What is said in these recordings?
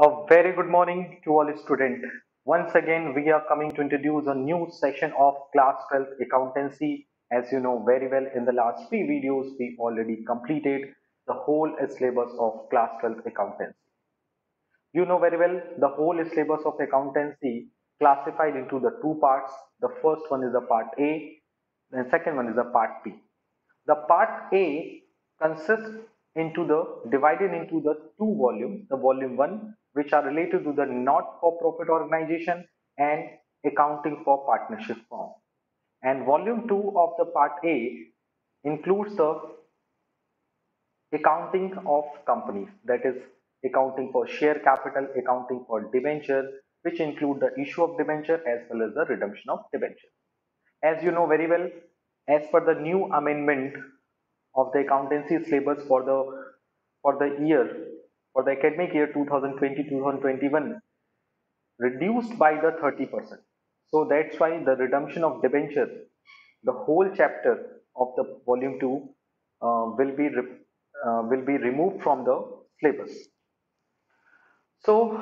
A very good morning to all students. Once again, we are coming to introduce a new section of Class 12 Accountancy. As you know very well, in the last three videos, we already completed the whole syllabus of Class 12 Accountancy. You know very well the whole syllabus of accountancy classified into the two parts. The first one is the part A, and second one is the part B. The part A consists into the divided into the two volumes. The volume 1, which are related to the not-for-profit organization and accounting for partnership firm. And volume 2 of the part A includes the accounting of companies, that is accounting for share capital, accounting for debenture, which include the issue of debenture as well as the redemption of debenture. As you know very well, as per the new amendment of the accountancy syllabus for the year, for the academic year 2020-2021, reduced by the 30%. So that's why the redemption of debenture, the whole chapter of the volume 2, will be removed from the syllabus. So,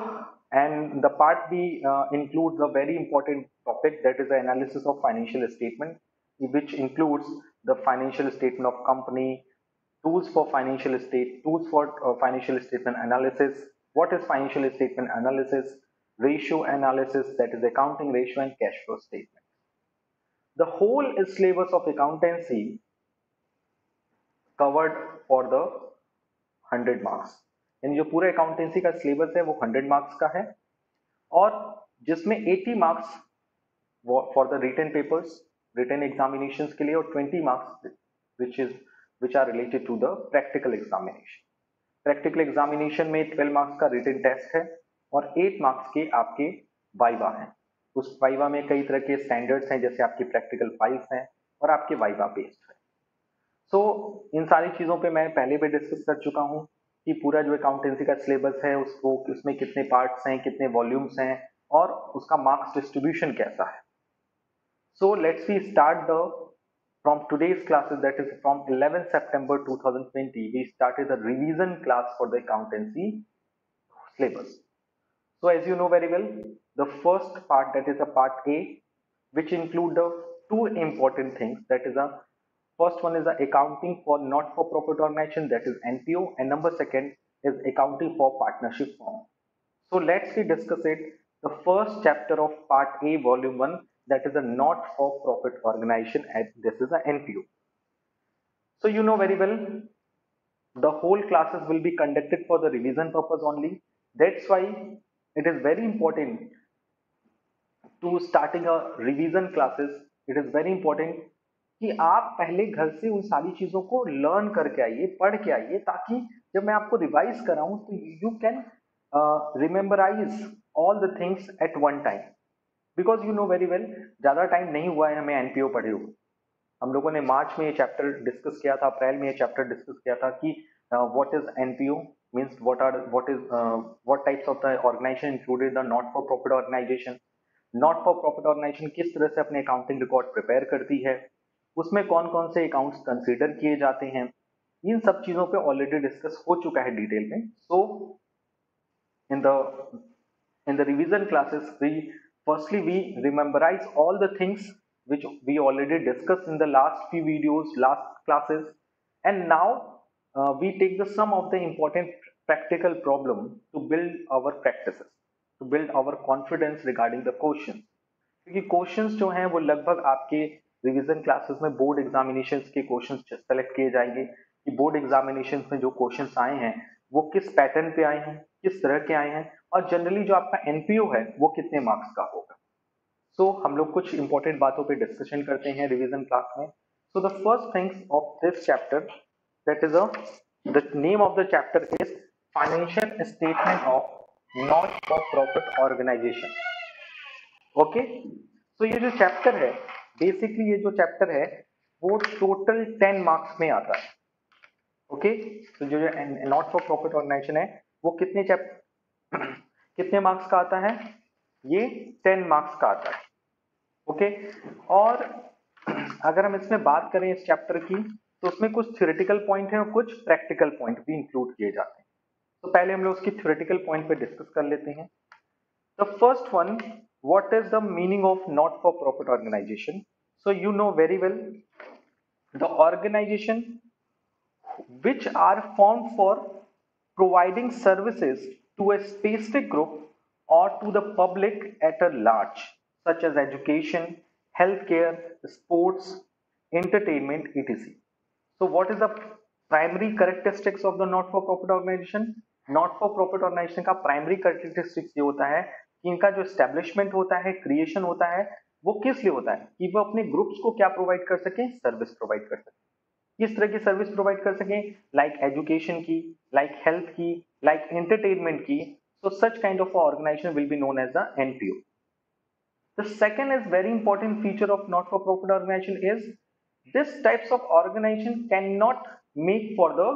and the part B includes a very important topic, that is the analysis of financial statement, which includes the financial statement of company, tools for financial statement analysis. What is financial statement analysis? Ratio analysis, that is accounting ratio and cash flow statement. The whole syllabus of accountancy covered for the 100 marks, यानी जो पूरा accountancy का syllabus है वो 100 marks का है, और जिसमें 80 marks for the written papers, written examinations के लिए, और 20 marks which are related to the practical examination. Practical examination में 12 मार्क्स का रिटन टेस्ट है और 8 मार्क्स के आपके वाइवा हैं. उस वाइवा में कई तरह के स्टैंडर्ड्स हैं, जैसे आपकी प्रैक्टिकल फाइल्स हैं और आपके वाइवा बेस्ड है. सो इन सारी चीज़ों पे मैं पहले भी डिस्कस कर चुका हूँ कि पूरा जो अकाउंटेंसी का सिलेबस है उसको, उसमें कितने पार्ट्स हैं, कितने वॉल्यूम्स हैं और उसका मार्क्स डिस्ट्रीब्यूशन कैसा है. So let's we start the from today's classes, that is from 11th September 2020, we started the revision class for the accountancy syllabus. So as you know very well, the first part, that is a part A, which include the two important things, that is a first one is the accounting for not for profit organization, that is NPO, and number second is accounting for partnership firm. So let's we discuss it. The first chapter of part A volume 1, that is a not for profit organization, and this is a NPO. So you know very well the whole classes will be conducted for the revision purpose only. That's why it is very important to starting a revision classes. It is very important कि आप पहले घर से उन सारी चीजों को learn करके आइए, पढ़ के आइए, ताकि जब मैं आपको रिवाइज कराऊं तो you can rememberize all the things at one time. Because you know very well, ज्यादा टाइम नहीं हुआ है हमें एनपीओ पढ़े हुए. हम लोगों ने मार्च में ये चैप्टर डिस्कस किया था, अप्रैल में ये चैप्टर डिस्कस किया था कि what is NPO means, what types of the organization included the not for profit organization. Not for profit organization किस तरह से अपने अकाउंटिंग रिकॉर्ड प्रिपेयर करती है, उसमें कौन कौन से अकाउंट्स कंसीडर किए जाते हैं, इन सब चीजों पे ऑलरेडी डिस्कस हो चुका है डिटेल में. So in the revision classes we firstly we memorize all the things which we already discussed in the last few videos, last classes, and now we take the some of the important practical problem to build our practices, to build our confidence regarding the questions. क्योंकि questions जो हैं वो लगभग आपके revision classes में board examinations के questions select किए जाएंगे कि बोर्ड एग्जामिनेशंस में जो क्वेश्चंस आए हैं वो किस पैटर्न पे आए हैं, किस तरह के आए हैं, और जनरली जो आपका एनपीओ है वो कितने मार्क्स का होगा. सो हम लोग कुछ इंपॉर्टेंट बातों पे डिस्कशन करते हैं रिवीजन क्लास में. So the first things of this chapter, that is the name of the chapter is financial statement of not for profit organization. Okay, तो ये जो चैप्टर है, बेसिकली ये जो चैप्टर है वो टोटल 10 मार्क्स में आता है. ओके, तो जो नॉट फॉर प्रॉफिट ऑर्गेनाइजेशन है वो कितने मार्क्स का आता है, ये 10 मार्क्स का आता है. ओके, और अगर हम इसमें बात करें इस चैप्टर की, तो उसमें कुछ थ्योरेटिकल पॉइंट है और कुछ प्रैक्टिकल पॉइंट भी इंक्लूड किए जाते हैं. तो पहले हम लोग उसकी थ्योरेटिकल पॉइंट पे डिस्कस कर लेते हैं. The first one, what is the meaning of not for profit organization? So you know very well, the organization which are formed for providing services to a specific group or to the public at a large, such as education, healthcare, sports, entertainment, etc. So what is the primary characteristics of the not for profit organization? Not for profit organization का primary characteristics ये होता है कि इनका जो establishment होता है, creation होता है, वो किस लिए होता है कि वो अपने ग्रुप्स को क्या प्रोवाइड कर सके, सर्विस प्रोवाइड कर सके. किस तरह की सर्विस प्रोवाइड कर सकें, लाइक एजुकेशन की, लाइक हेल्थ की, लाइक एंटरटेनमेंट की. So such kind of organization will be known as the NPO. The second is very important feature of not for profit organization is this types of organization cannot make for the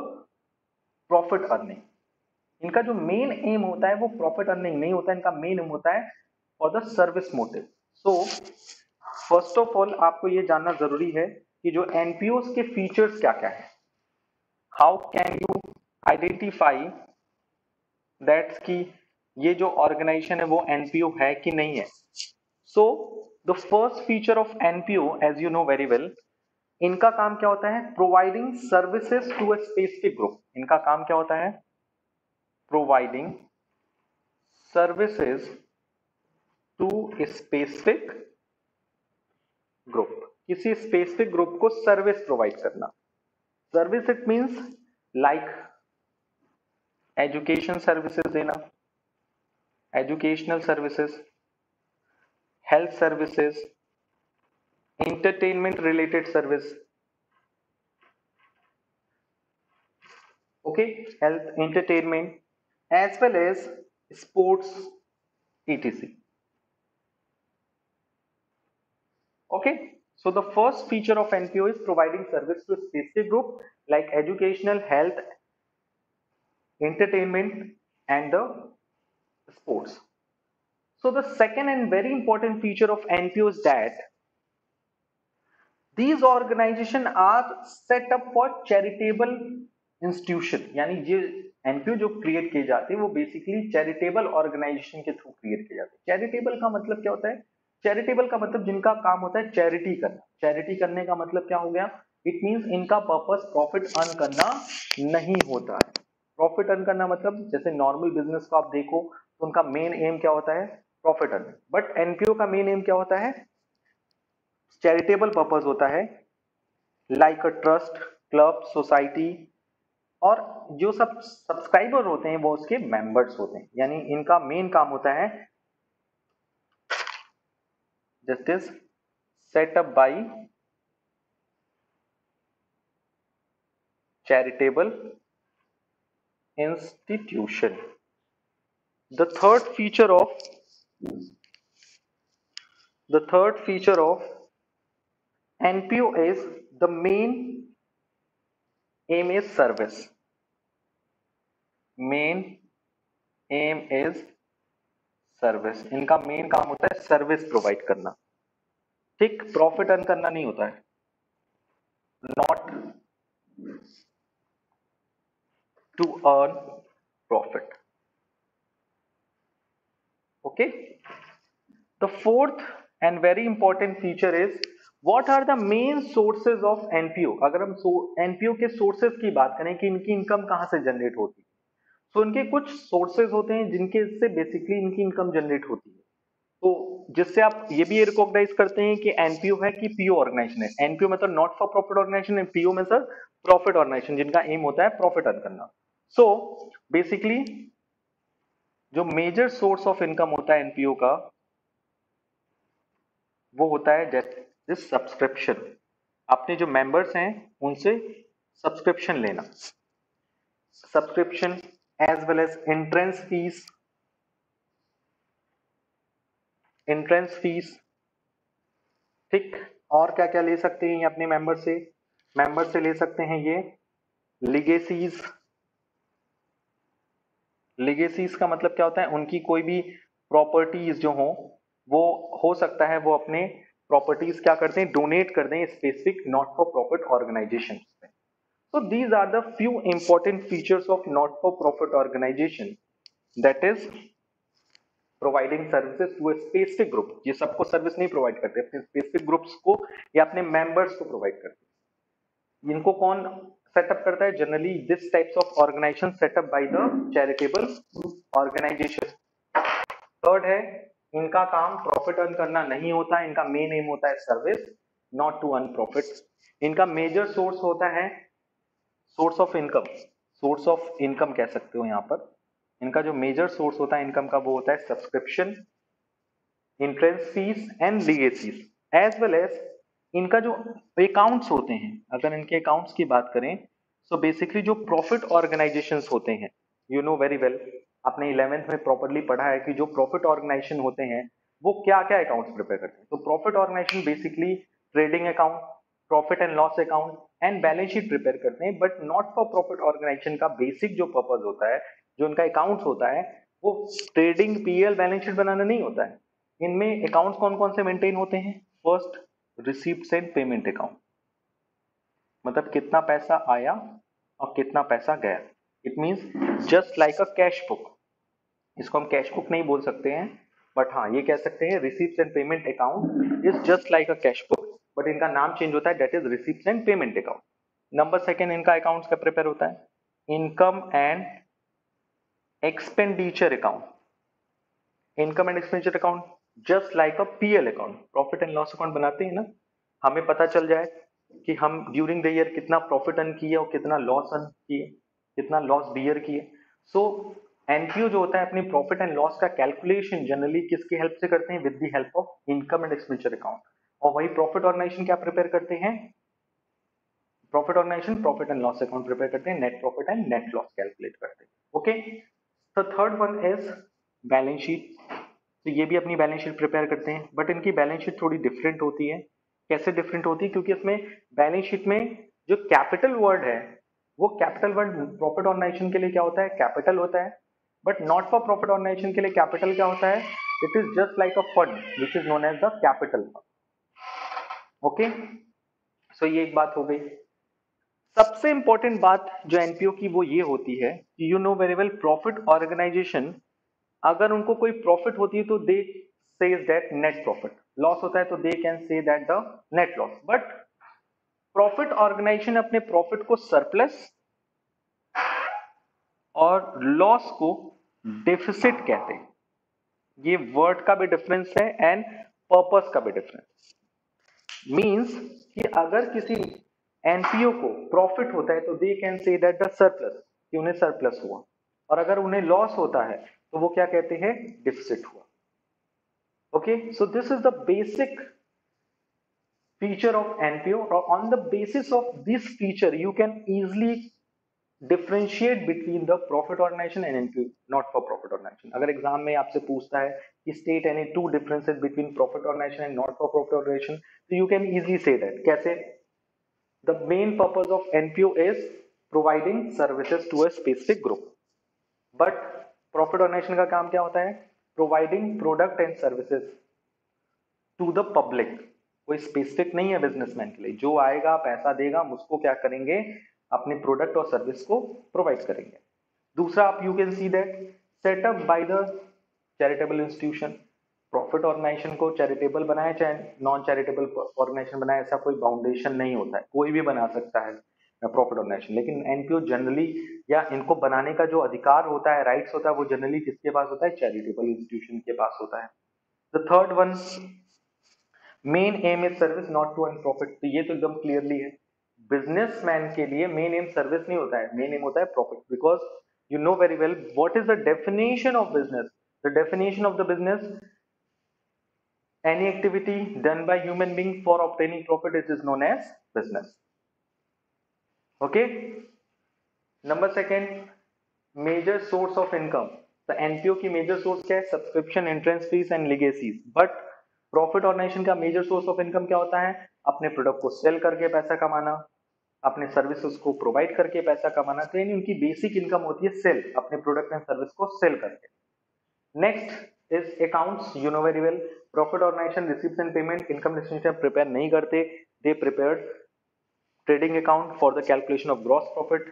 profit earning. इनका जो main aim होता है वो profit earning नहीं होता है, इनका main aim होता है for the service motive. So first of all आपको ये जानना जरूरी है कि जो एनपीओ के फीचर्स क्या क्या है. How can you identify that's कि ये जो ऑर्गेनाइजेशन है वो एनपीओ है कि नहीं है. So the first feature of NPO, as you know very well, इनका काम क्या होता है, providing services to a specific group. इनका काम क्या होता है, providing services to specific group. किसी स्पेसिफिक ग्रुप को सर्विस प्रोवाइड करना. Service it means like education services देना, educational services, health services, entertainment related service. Okay, health, entertainment as well as sports, etc. Okay, so the first feature of NPO is providing service to a specific group like educational, health, entertainment and the sports. So the second and very important feature of NPO is that these organizations are set up for charitable institution. यानी ये NPO जो create किए जाते हैं वो basically charitable organisation के through create किए जाते हैं. चैरिटेबल का मतलब क्या होता है, चैरिटेबल का मतलब जिनका काम होता है चैरिटी करना. चैरिटी करने का मतलब क्या हो गया, इट मींस इनका पर्पस प्रॉफिट अर्न करना नहीं होता है. प्रॉफिट अर्न करना मतलब जैसे नॉर्मल बिजनेस को आप देखो तो उनका मेन एम क्या होता है, प्रॉफिट अर्न. बट एनपीओ का मेन एम क्या होता है, चैरिटेबल पर्पस होता है, like a trust, club, society, और जो सब सब्सक्राइबर होते हैं वो उसके मेंबर्स होते हैं. यानी इनका मेन काम होता है justice setup by charitable institution. The third feature of NPO is the main aim is service. Main aim is service. इनका मेन काम होता है सर्विस प्रोवाइड करना. ठीक, प्रॉफिट अर्न करना नहीं होता है. Not to earn profit. Okay, the fourth and very important feature is what are the main sources of NPO. अगर हम एनपीओ के सोर्सेज की बात करें कि इनकी इनकम कहां से जनरेट होती है, तो इनके कुछ सोर्सेज होते हैं जिनके से बेसिकली इनकी इनकम जनरेट होती है. तो जिससे आप ये भी रिकॉग्नाइज करते हैं कि एनपीओ है कि पीओ ऑर्गेनाइजेशन है. एनपीओ मतलब not for profit organization, PO में सर प्रॉफिट ऑर्गेनाइजेशन जिनका एम होता है प्रॉफिट अर्न करना. सो बेसिकली जो मेजर सोर्स ऑफ इनकम होता है एनपीओ का वो होता है जैसे सब्सक्रिप्शन. अपने जो मेंबर्स हैं उनसे सब्सक्रिप्शन लेना, subscription as well as entrance fees. ठीक, और क्या क्या ले सकते हैं ये अपने मेंबर से ले सकते हैं ये लिगेसीज. लिगेसीज का मतलब क्या होता है, उनकी कोई भी प्रॉपर्टीज जो वो हो सकता है वो अपने प्रॉपर्टीज क्या करते हैं, डोनेट कर दें specific not for profit organization में. So these are the few important features of not-for-profit organization, that is providing services to a specific group. ये सबको सर्विस नहीं प्रोवाइड करते, अपने स्पेसिफिक ग्रुप्स को या अपने मेंबर्स को प्रोवाइड करते. इनको कौन सेटअप करता है? Generally this types of organization setup by the charitable organization. Third है, इनका काम प्रॉफिट अर्न करना नहीं होता है, इनका मेन एम होता है service, not to earn profit. इनका मेजर सोर्स होता है source of income. Source of income कह सकते हो यहां पर. इनका जो मेजर सोर्स होता है इनकम का वो होता है subscription, entrance fees and legacies, as well as इनका जो अकाउंट्स होते हैं. अगर इनके अकाउंट्स की बात करें तो बेसिकली जो प्रॉफिट ऑर्गेनाइजेशंस होते हैं, यू नो वेरी वेल, आपने 11th में प्रॉपरली पढ़ा है कि जो प्रॉफिट ऑर्गेनाइजेशन होते हैं वो क्या क्या अकाउंट्स प्रिपेयर करते हैं. तो profit organization basically trading account, profit and loss account and balance sheet prepare करते हैं. But not for profit organization का बेसिक जो पर्पज होता है, जो उनका अकाउंट्स होता है, वो ट्रेडिंग पीएल बैलेंस शीट बनाना नहीं होता है. इनमें अकाउंट्स कौन कौन से मेंटेन होते हैं? First, receipts and payment account, मतलब कितना पैसा आया और कितना पैसा गया. It means just like a cash book. इसको हम कैश बुक नहीं बोल सकते हैं, बट हाँ ये कह सकते हैं receipts and payment account is just like a cash book, but इनका नाम चेंज होता है, that is receipts and payment account. Number second, इनका अकाउंट्स का प्रिपेयर होता है income and expenditure account. Income and expenditure account just like a PL account, profit and loss account बनाते हैं ना. हमें पता चल जाए कि हम ड्यूरिंग द ईयर कितना प्रॉफिट अर्न किए और कितना लॉस अर्न किए, कितना लॉस बियर किए. सो एनपीओ जो होता है अपनी प्रॉफिट एंड लॉस का कैलकुलेशन जनरली किसकी हेल्प से करते हैं? With the help of income and expenditure account. और वही प्रॉफिट ऑर्गेनाइजेशन क्या प्रिपेयर करते हैं? Profit organization profit and loss account prepare करते हैं, net profit and net loss calculate करते हैं. ओके, तो third one is balance sheet. तो ये भी अपनी बैलेंस शीट प्रिपेयर करते हैं, बट इनकी बैलेंस शीट थोड़ी डिफरेंट होती है. कैसे डिफरेंट होती है? क्योंकि इसमें बैलेंस शीट में जो कैपिटल वर्ड है, वो कैपिटल वर्ड प्रॉफिट ऑर्गेनाइजेशन के लिए क्या होता है? कैपिटल होता है. But not for profit organization के लिए कैपिटल क्या होता है? It is just like a fund which is known as the capital fund. Okay, so ये एक बात हो गई. सबसे इंपॉर्टेंट बात जो एनपीओ की वो ये होती है कि you know very well, profit organization अगर उनको कोई प्रॉफिट होती है तो they says that net profit, loss होता है तो they can say that the net loss. But profit organization अपने प्रॉफिट को सरप्लस और लॉस को डेफिसिट कहते हैं. ये वर्ड का भी डिफरेंस है एंड पर्पस का भी डिफरेंस. मींस कि अगर किसी एनपीओ को प्रॉफिट होता है तो they can say that the surplus, कि उन्हें सरप्लस हुआ. और अगर उन्हें लॉस होता है तो वो क्या कहते हैं? डिफिसिट हुआ. Okay, so this is the basic feature of NPO, or on the basis of this feature you can easily differentiate between the profit organization and NPO, not for profit organization. अगर exam में आपसे पूछता है कि state any two differences between profit organization and not for profit organization, so you can easily say that. कैसे? The main purpose of NPO is providing services to a specific group, but profit organization का काम क्या होता है? Providing product and services to the public. कोई specific नहीं है businessman के लिए, जो आएगा पैसा देगा हम उसको क्या करेंगे? अपने प्रोडक्ट और सर्विस को प्रोवाइड करेंगे. दूसरा, आप you can see that setup by the charitable institution. Profit organization को चैरिटेबल बनाए चाहे नॉन चैरिटेबल ऑर्गेनाइजेशन बनाए, ऐसा कोई बाउंडेशन नहीं होता है, कोई भी बना सकता है प्रॉफिट ऑर्गेनाइजेशन. लेकिन एनपीओ जनरली, या इनको बनाने का जो अधिकार होता है, राइट्स होता है, वो जनरली किसके पास होता है? चैरिटेबल इंस्टीट्यूशन के पास होता है. The third one, main aim is service not to earn profit. तो ये तो एकदम क्लियरली है, बिजनेसमैन के लिए मेन एम सर्विस नहीं होता है, मेन एम होता है profit. Because you know very well what is the definition of business. The definition of the business, any activity done by human being for obtaining profit, it is known as business. Okay, number second, major source of income. तो NPO की major source क्या है? Subscription, entrance fees and legacies. But profit organization का major source of income क्या होता है? अपने product को सेल करके पैसा कमाना, अपने सर्विसेज को प्रोवाइड करके पैसा कमाना. तो यानी उनकी बेसिक इनकम होती है सेल, अपने प्रोडक्ट एंड सर्विस को सेल करके. Next is accounts. You know very well, profit organization receipts and payment, income distribution prepare नहीं करते, they prepared trading account for the calculation of gross profit,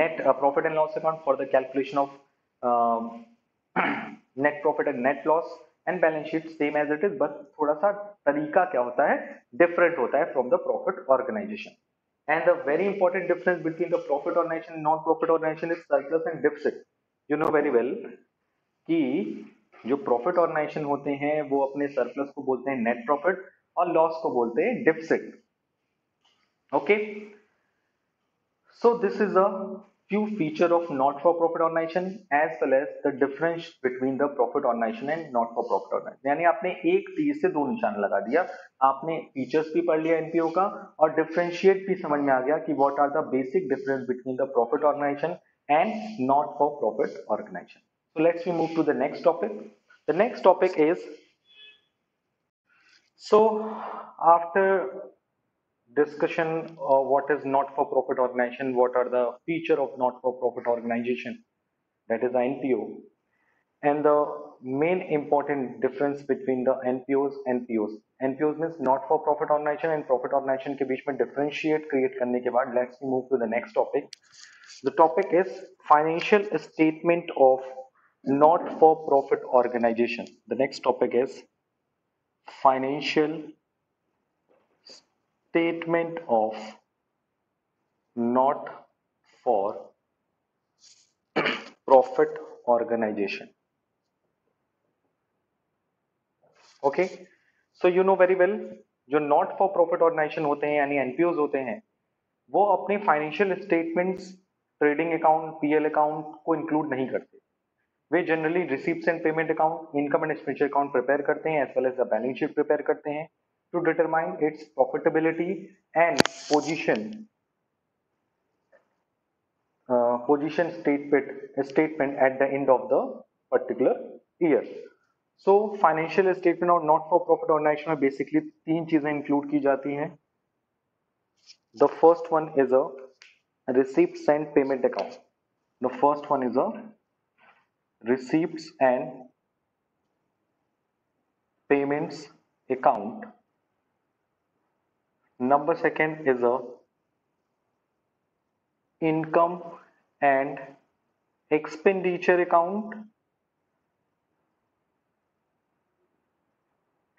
net profit and loss account for the calculation of um, net profit and net loss, and balance sheet same as it is, बस थोड़ा सा तरीका क्या होता है, different होता है from the profit organization. And the very important difference between the profit organization and non profit organization is surplus and deficit. You know very well कि जो प्रॉफिट ऑर्गेनाइजेशन होते हैं वो अपने सरप्लस को बोलते हैं नेट प्रॉफिट और लॉस को बोलते हैं deficit. Okay, so this is a few feature of not for profit organization as well as the difference between the profit organization and not for profit organization. यानी आपने एक तीर से दो निशान लगा दिया, आपने फीचर्स भी पढ़ लिया एनपीओ का और डिफरेंशिएट भी समझ में आ गया कि what are the basic difference between the profit organization and not for profit organization. So let's we move to the next topic. The next topic is, so after discussion of what is not for profit organization, what are the feature of not for profit organization, that is the NPO, and the main important difference between the NPOs and POs. NPOs means not for profit organization and profit organization के बीच में differentiate create करने के बाद let's move to the next topic. The topic is financial statement of not for profit organization. The next topic is financial statement of not for profit organization. Okay, so you know very well जो not for profit organization होते हैं यानी NPOs होते हैं वो अपने financial statements, trading account, PL account को include नहीं करते. वे generally receipts and payment account, income and expenditure account prepare करते हैं as well as the balance sheet prepare करते हैं to determine its profitability and position statement at the end of the particular year. So financial statement और not for profit organization में basically तीन चीजें include की जाती हैं. The first one is a receipts and payment account. The first one is a receipts and payments account. Number second is a income and expenditure account,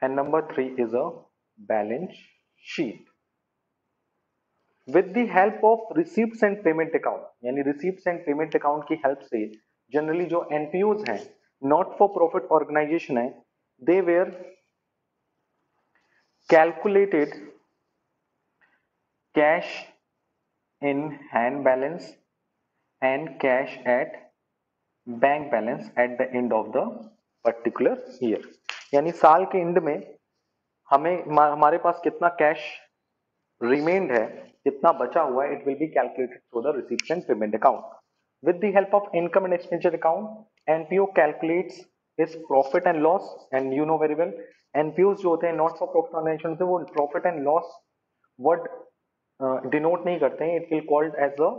and number three is a balance sheet. With the help of receipts and payment account, यानी receipts and payment account की help से generally जो NPOs हैं, not for profit organization है, they were calculated cash in hand balance and cash at bank balance at the end of the particular year. यानी साल के and में हमारे पास कितना कैश रिमेन्ड है, कितना बचा हुआ है, it will be calculated through the receipts and payment account. With the help of income and expenditure account, NPO calculates is profit and loss. And you know very well NPO जो होते हैं not for profit organization होते हैं, वो profit and loss word denote नहीं करते हैं. It will called as a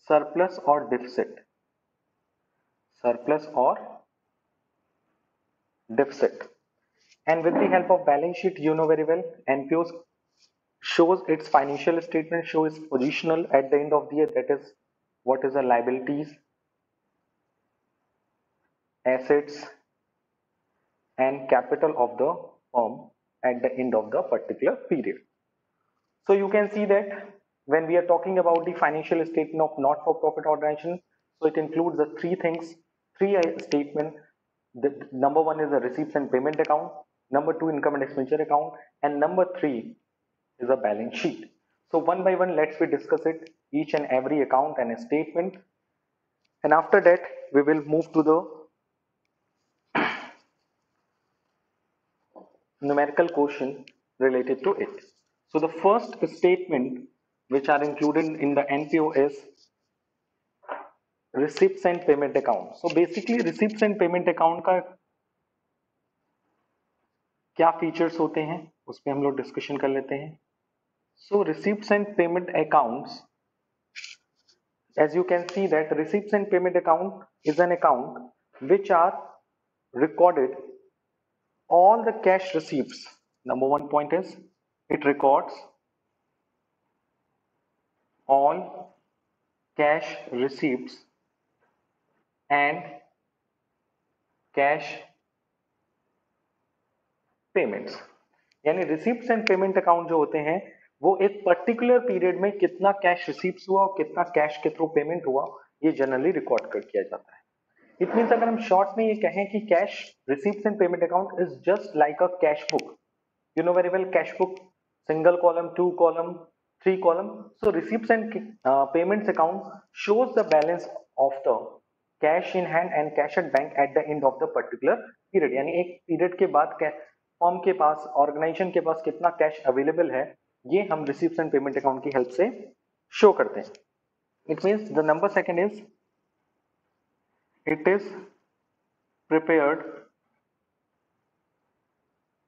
surplus और deficit, surplus or deficit. And with the help of balance sheet, you know very well, NPO shows its financial statement, shows positional at the end of the year, that is what is the liabilities, assets and capital of the firm at the end of the particular period. So you can see that when we are talking about the financial statement of not for profit organization, so it includes the three things, three statement. The number one is the receipts and payment account, number two income and expenditure account, and number three is a balance sheet. So one by one let's we discuss it, each and every account and a statement, and after that we will move to the numerical question related to it. So the first statement which are included in the NPO is receipts and payment account. So basically receipts and payment account का क्या features होते हैं उस पर हम लोग discussion कर लेते हैं. So receipts and payment accounts, as you can see that receipts and payment account is an account which are recorded all the cash receipts. Number one point is it records all cash receipts and cash payments. यानी receipts and payment account जो होते हैं वो एक particular period में कितना cash receipts हुआ और कितना कैश के थ्रू पेमेंट हुआ ये जनरली रिकॉर्ड कर किया जाता है। इट मीन्स अगर हम शॉर्ट में ये कहें कि cash receipts and payment account is just like a cash book, you know very well cash book, single column, two column, three column. So receipts and payments account shows the balance of the cash in hand and cash at bank at the end of the particular period। यानी एक period के बाद firm के पास, organisation के पास कितना cash available है ये हम रिसीप्ट्स एंड पेमेंट अकाउंट की हेल्प से शो करते हैं। It means the number second is it is prepared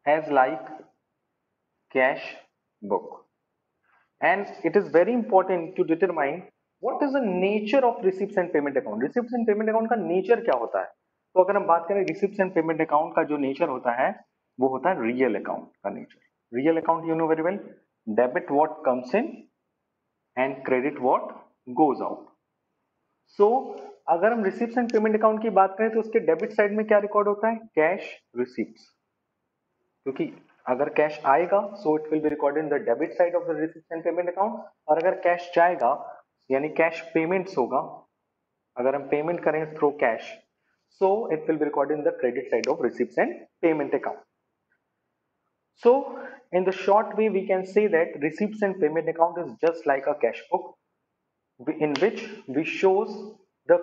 as like cash book, and it is very important to determine what is the nature of receipts and payment account। receipts and payment account का nature क्या होता है? तो अगर हम बात करें receipts and payment account का जो nature होता है वो होता है real account का nature। real account you know very well, debit what comes in and credit what goes out। so अगर हम receipts and payment account की बात करें तो उसके डेबिट साइड में क्या रिकॉर्ड होता है? कैश रिसीप्ट्स, क्योंकि अगर कैश आएगा so it will be recorded in the debit side of the receipts and payment account, और अगर कैश जाएगा यानी कैश पेमेंट्स होगा, अगर हम पेमेंट करें through cash so it will be recorded in the credit side of receipts and payment account. So in the short way we can say that receipts and payment account is just like a cash book in which we shows the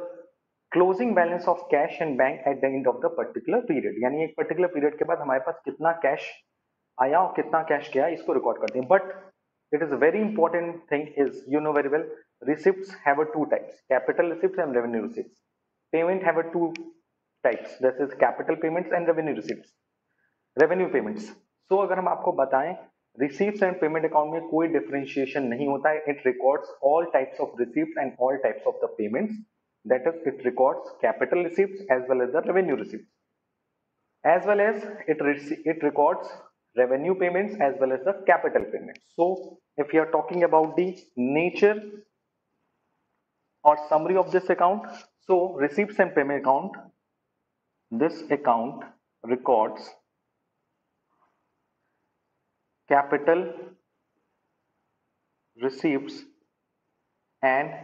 closing balance of cash and bank at the end of the particular period। यानी एक particular period के बाद हमारे पास कितना cash आया और कितना cash गया इसको रिकॉर्ड करते हैं। But it is a very important thing is you know very well receipts have a two types, capital receipts and revenue receipts। payment have a two types, that is capital payments and revenue receipts, revenue payments। so अगर हम आपको बताएं receipts and payment account में कोई differentiation नहीं होता है, it records all types of receipts and all types of the payments, that is it records capital receipts as well as the revenue receipts, as well as it records revenue payments as well as the capital payments। so if you are talking about the nature or summary of this account, so receipts and payment account, this account records capital receipts and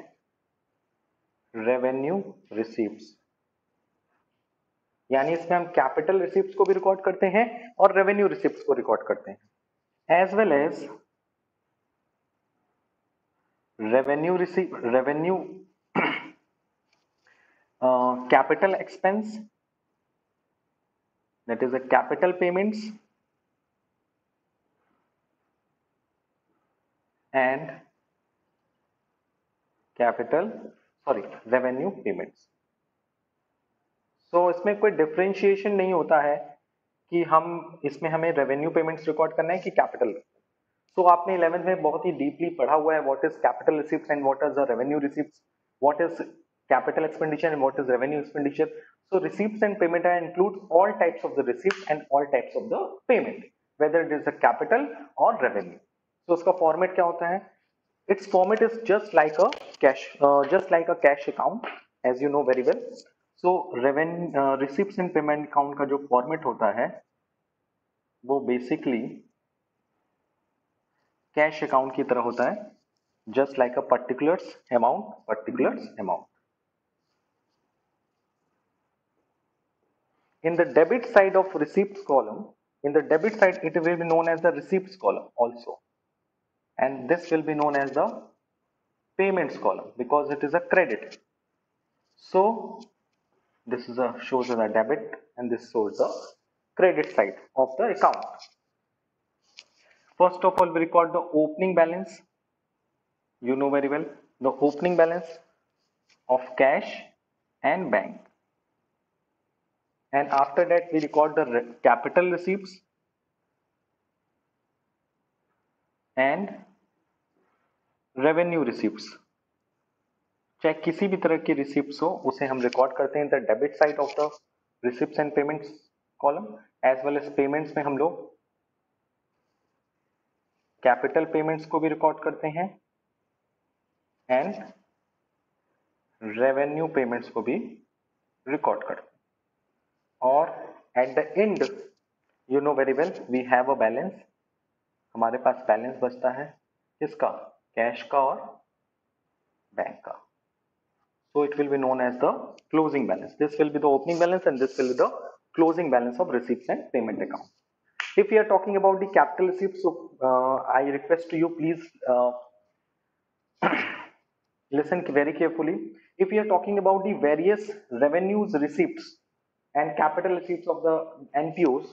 revenue receipts। यानी इसमें हम capital receipts को भी record करते हैं और revenue receipts को record करते हैं, as well as revenue receipt revenue capital expense, that is a capital payments and revenue payments। so इसमें कोई डिफरेंशिएशन नहीं होता है कि हम इसमें हमें रेवेन्यू पेमेंट्स रिकॉर्ड करना है कि कैपिटल। so आपने 11th में बहुत ही डीपली पढ़ा हुआ है what is capital receipts and what is the revenue receipts, what is capital expenditure and what is revenue expenditure। so receipts and payment includes all types of the receipt and all types of the payment whether it is a capital or revenue। so उसका format क्या होता है? its format is just like a cash account as you know very well। so receipts and payment account का जो format होता है वो basically cash account की तरह होता है, just like a particulars amount। in the debit side of receipts column, in the debit side it will be known as the receipts column also, and this will be known as the payments column because it is a credit। so this is a shows the debit and this shows the credit side of the account। first of all we record the opening balance, you know very well the opening balance of cash and bank, and after that we record the capital receipts and revenue receipts। चाहे किसी भी तरह की receipts हो उसे हम record करते हैं the debit side of the receipts and payments column, as well as payments में हम लोग कैपिटल पेमेंट्स को भी रिकॉर्ड करते हैं एंड रेवेन्यू पेमेंट्स को भी रिकॉर्ड करते हैं। और at the end you know very well we have a balance, हमारे पास बैलेंस बचता है किसका, कैश का और बैंक का। So it will be known as the closing balance. This will be the opening balance and this will be the closing balance of receipts and payment account. If we are talking about the capital receipts, so I request to you please listen very carefully. If we are talking about the various revenues receipts and capital receipts of the NPOs,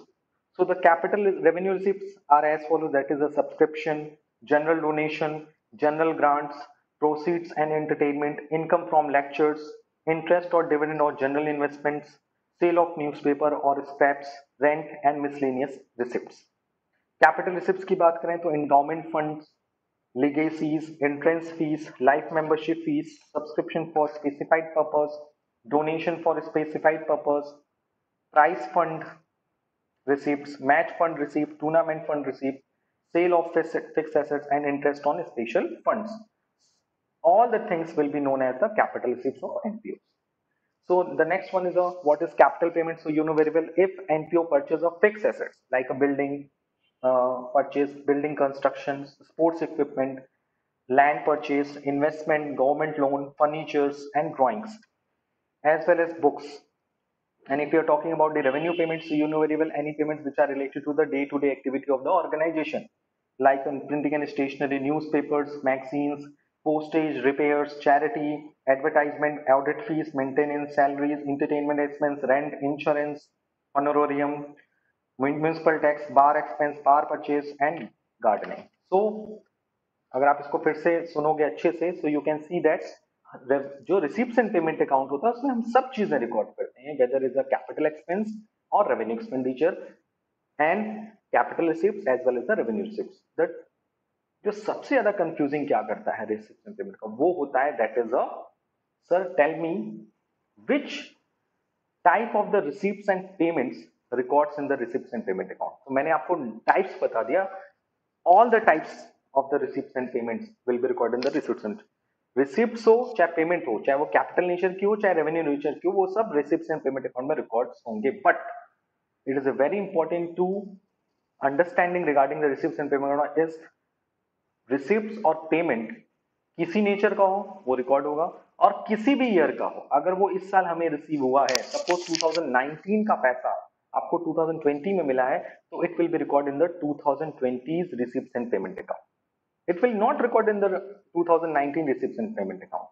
so the capital revenue receipts are as follows, that is a subscription, general donation, general grants, proceeds and entertainment, income from lectures, interest or dividend or general investments, sale of newspaper or scraps, rent and miscellaneous receipts. Capital receipts की बात करें तो endowment funds, legacies, entrance fees, life membership fees, subscription for specified purpose, donation for specified purpose, prize fund receipts, match fund receipt, tournament fund receipt, sale of fixed assets and interest on special funds. All the things will be known as the capital receipts of NPOs. So the next one is what is capital payment. So you know very well, if NPO purchase of fixed assets like a building, purchase, building construction, sports equipment, land purchase, investment, government loan, furnitures and drawings, as well as books. And if you're talking about the revenue payments, so you know very well any payments which are related to the day-to-day activity of the organization, like printing and stationery, newspapers, magazines, postage, repairs, charity, advertisement, audit fees, maintenance, salaries, entertainment expense, rent, insurance, honorarium, municipal tax, bar expense, bar purchase and gardening. So अगर आप इसको फिर से सुनोगे अच्छे से, so you can see that जो receipts and payment account होता है उसमें हम सब चीजें रिकॉर्ड करते हैं, whether is a capital expense और revenue expenditure and capital receipts as well as the revenue receipts. That जो सबसे ज्यादा कंफ्यूजिंग क्या करता है रिसीप्ट्स एंड पेमेंट का, वो होता है that is a, sir tell me which type of the receipts and payments records in the receipts and payment account. तो मैंने आपको टाइप्स बता दिया, all the types of the receipts and payments will be recorded in the receipts and receipts हो चाहे payment हो, चाहे वो कैपिटल नेचर की हो चाहे रेवेन्यू नेचर की हो, वो सब रिसिप्ट्स एंड पेमेंट अकाउंट में रिकॉर्ड्स होंगे। But it is a very important to understanding regarding the receipts and payment is receipts और पेमेंट किसी नेचर का हो वो रिकॉर्ड होगा, और किसी भी ईयर का हो, अगर वो इस साल हमें रिसीव हुआ है, सपोज 2019 का पैसा आपको 2020 में मिला है, तो it will be record in the 2020 receipts and payment account. It will not record in the 2019 receipts and payment account,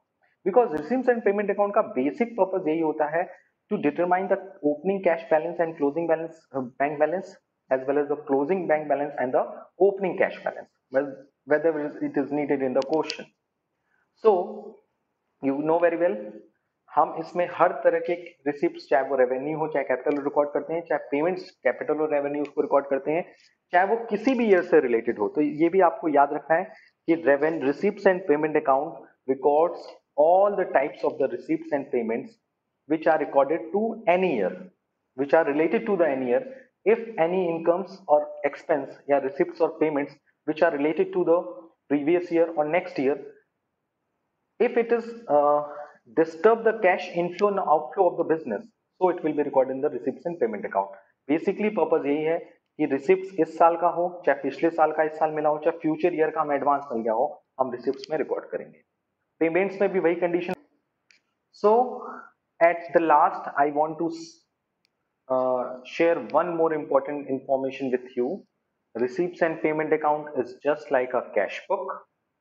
because receipts and payment account का basic purpose यही होता है to determine the opening cash balance and closing balance, bank balance, as well as the closing bank balance and the opening cash balance, well, whether it is needed in the question. So you know very well, हम इसमें हर तरह के receipt, चाहे वो revenue हो चाहे capital record करते हैं, चाहे पेमेंट्स कैपिटल और रेवेन्यू को रिकॉर्ड करते हैं, चाहे वो किसी भी ईयर से रिलेटेड हो। तो ये भी आपको याद रखना है कि revenue receipts and payment account records all the types of the receipts and payments which are recorded to any year, which are related to the any year. If any incomes or expense या receipts or payments which are related to the previous year or next year, if it is disturb the cash inflow and outflow of the business, so it will be recorded in the receipts and payment account. Basically purpose यही है कि receipts इस साल का हो चाहे पिछले साल का इस साल मिला हो चाहे फ्यूचर ईयर का हमें एडवांस मिल गया हो, हम रिसिप्ट्स में रिकॉर्ड करेंगे। पेमेंट्स में भी वही condition. So at the last I want to share one more important information with you. Receipts and payment account is just like a cash book.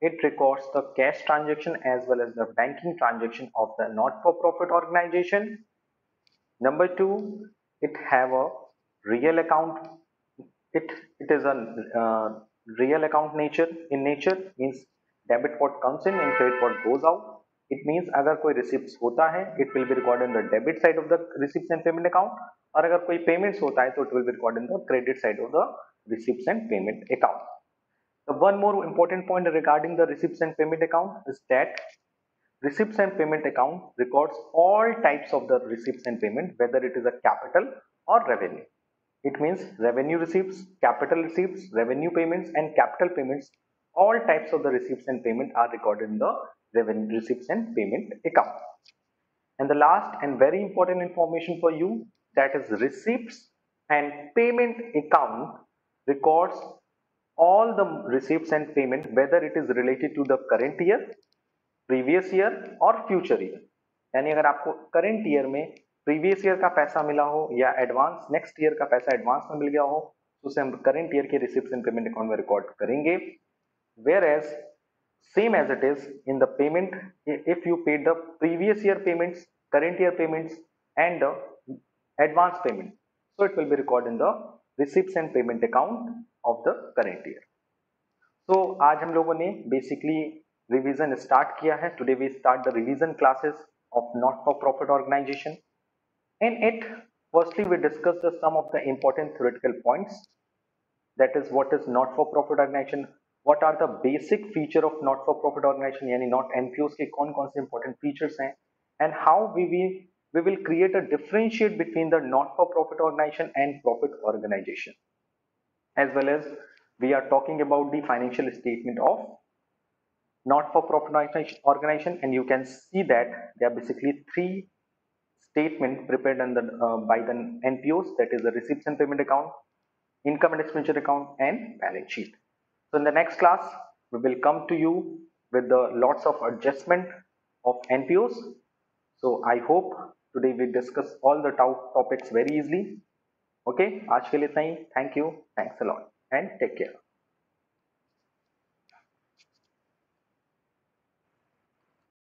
It records the cash transaction as well as the banking transaction of the not-for-profit organization. Number two, it have a real account. It is a real account nature in nature, means debit what comes in and credit what goes out. It means अगर कोई receipts होता है, it will be recorded in the debit side of the receipts and payment account, और अगर कोई payments होता है तो it will be recorded in the credit side of the receipts and payment account. The one more important point regarding the receipts and payment account is that receipts and payment account records all types of the receipts and payment, whether it is a capital or revenue. It means revenue receipts, capital receipts, revenue payments and capital payments, all types of the receipts and payment are recorded in the revenue receipts and payment account. And the last and very important information for you, that is receipts and payment account records all the receipts and payment, whether it is related to the current year, previous year और future year. यानी अगर आपको current year में previous year का पैसा मिला हो या advance next year का पैसा advance में मिल गया हो, तो उसे हम current year के receipts and payment account में record करेंगे. Whereas same as it is in the payment, if you paid the previous year payments, current year payments and the advance payment, so it will be recorded in the receipts and payment account of the current year. So आज हम लोगों ने basically revision start किया है. Today we start the revision classes of not for profit organization. In it, firstly we discuss the some of the important theoretical points, that is what is not for profit organization, what are the basic feature of not for profit organization, यानी not NPOs के कौन कौन से important features हैं, and how we will create a differentiate between the not for profit organization and profit organization, as well as we are talking about the financial statement of not for profit organization, and you can see that there are basically three statement prepared under, by the NPOs, that is the receipts and payment account, income and expenditure account and balance sheet. So in the next class we will come to you with the lots of adjustment of NPOs. So I hope today we discuss all the topics very easily. Okay, आज के लिए इतना ही. Thank you, thanks a lot and take care.